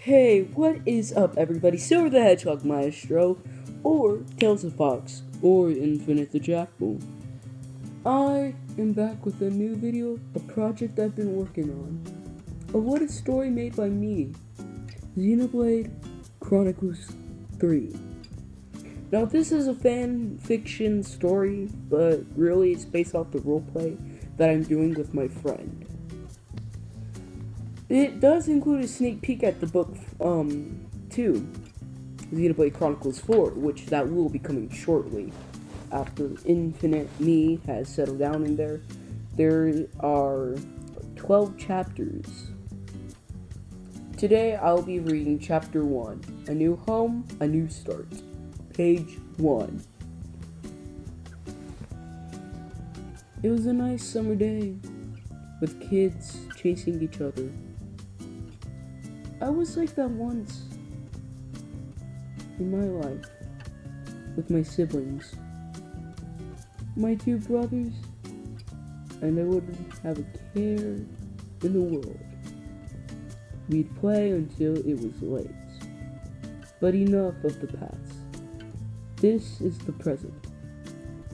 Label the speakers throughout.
Speaker 1: Hey, what is up, everybody? Silver the Hedgehog Maestro, or Tales of Fox, or Infinite the Jackal. I am back with a new video, a project I've been working on. A what if story made by me, Xenoblade Chronicles 3. Now, this is a fan fiction story, but really it's based off the roleplay that I'm doing with my friend. It does include a sneak peek at the book 2, Xenoblade Chronicles 4, which that will be coming shortly after Infinite Me has settled down in there. There are 12 chapters. Today I'll be reading chapter 1, A New Home, A New Start, page 1. It was a nice summer day with kids chasing each other. I was like that once in my life with my siblings, my 2 brothers, and I wouldn't have a care in the world. We'd play until it was late. But enough of the past. This is the present.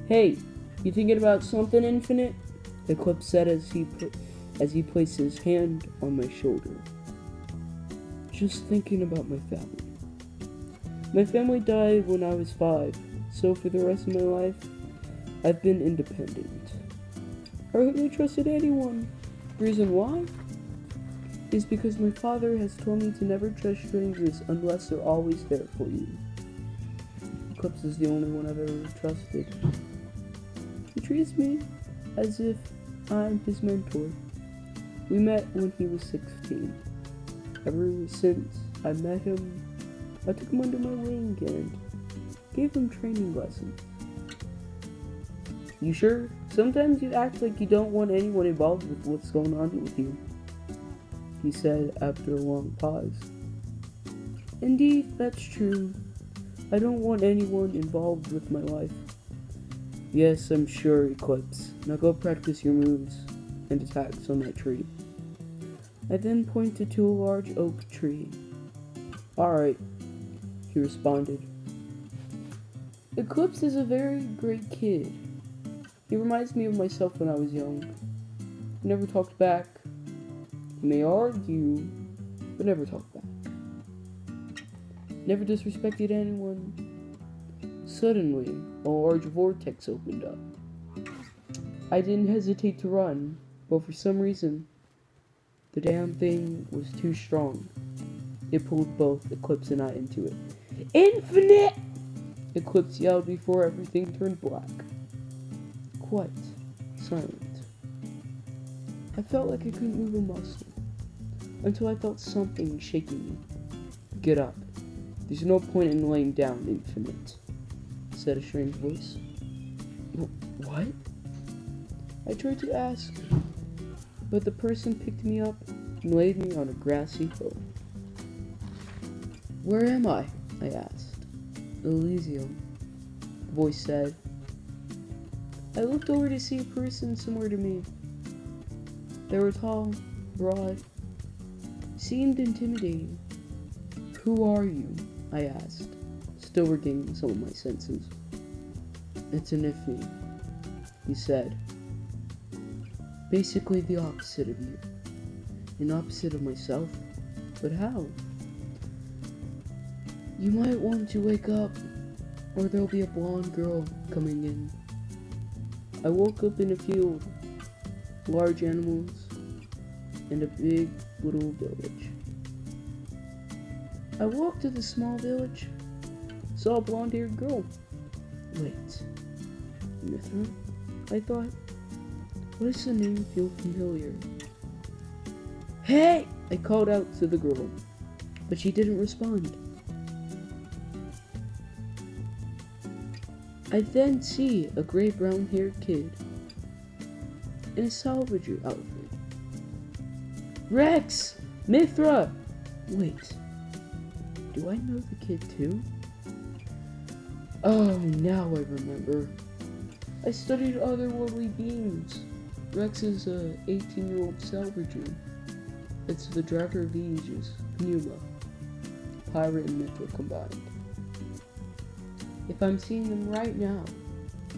Speaker 1: Hey, you thinking about something, Infinite? Eclipse said as he placed his hand on my shoulder. Just thinking about my family. My family died when I was 5, so for the rest of my life, I've been independent. I hardly trusted anyone. The reason why? Is because my father has told me to never trust strangers unless they're always there for you. Eclipse is the only one I've ever trusted. He treats me as if I'm his mentor. We met when he was 16. Ever since I met him, I took him under my wing and gave him training lessons. You sure? Sometimes you act like you don't want anyone involved with what's going on with you, he said after a long pause. Indeed, that's true. I don't want anyone involved with my life. Yes, I'm sure, Eclipse. Now go practice your moves and attacks on that tree. I then pointed to a large oak tree. Alright, he responded. Eclipse is a very great kid. He reminds me of myself when I was young. He never talked back. He may argue, but never talked back. Never disrespected anyone. Suddenly, a large vortex opened up. I didn't hesitate to run, but for some reason, the damn thing was too strong. It pulled both Eclipse and I into it. Infinite! Eclipse yelled before everything turned black. Quite silent. I felt like I couldn't move a muscle until I felt something shaking me. Get up. There's no point in laying down, Infinite, said a strange voice. What? I tried to ask, but the person picked me up and laid me on a grassy hill. Where am I? I asked. Elysium, the voice said. I looked over to see a person similar to me. They were tall, broad, seemed intimidating. Who are you? I asked, still regaining some of my senses. It's an Ifni, he said. Basically the opposite of you. An opposite of myself? But how? You might want to wake up, or there'll be a blonde girl coming in. I woke up in a field, large animals, and a big little village. I walked to the small village, saw a blonde-haired girl. Wait, Mithra? I thought. Why does the name feel familiar? Hey! I called out to the girl, but she didn't respond. I then see a gray brown-haired kid in a salvager outfit. Rex! Mithra! Wait, do I know the kid too? Oh, now I remember. I studied otherworldly beings. Rex is a 18-year-old salvager. It's the driver of the Aegis, Pneuma. Pyra and Mithra combined. If I'm seeing them right now,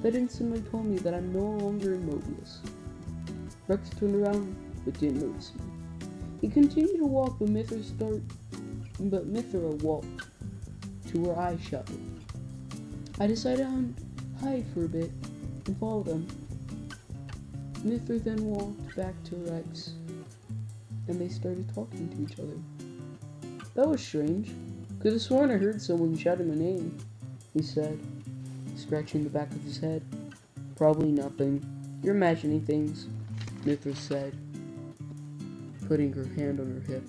Speaker 1: that instantly told me that I'm no longer in Mobius. Rex turned around, but didn't notice me. He continued to walk, but Mithra walked to where I shouted. I decided to hide for a bit and follow them. Mithra then walked back to Rex, and they started talking to each other. That was strange. Could have sworn I heard someone shouting my name, he said, scratching the back of his head. Probably nothing. You're imagining things, Mithra said, putting her hand on her hip.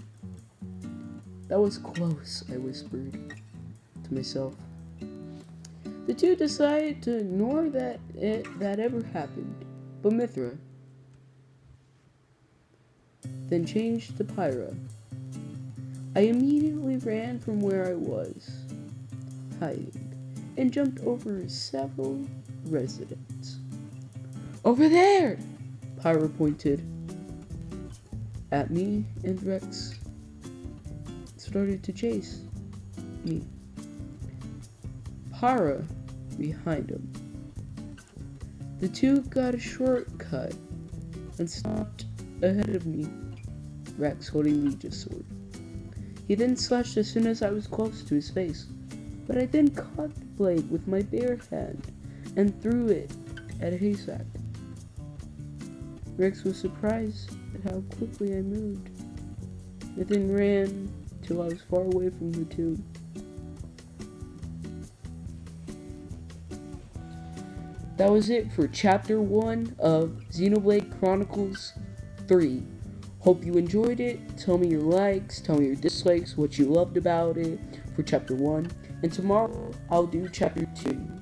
Speaker 1: That was close, I whispered to myself. The two decided to ignore that ever happened, but Mithra then changed to Pyra. I immediately ran from where I was hiding and jumped over several residents. Over there! Pyra pointed at me, and Rex started to chase me. Pyra behind him. The two got a shortcut and stopped ahead of me, Rex holding Legis' sword. He then slashed as soon as I was close to his face, but I then caught the blade with my bare hand and threw it at a haystack. Rex was surprised at how quickly I moved. I then ran till I was far away from the two. That was it for Chapter 1 of Xenoblade Chronicles 3. Hope you enjoyed it. Tell me your likes, tell me your dislikes, what you loved about it for Chapter 1. And tomorrow, I'll do Chapter 2.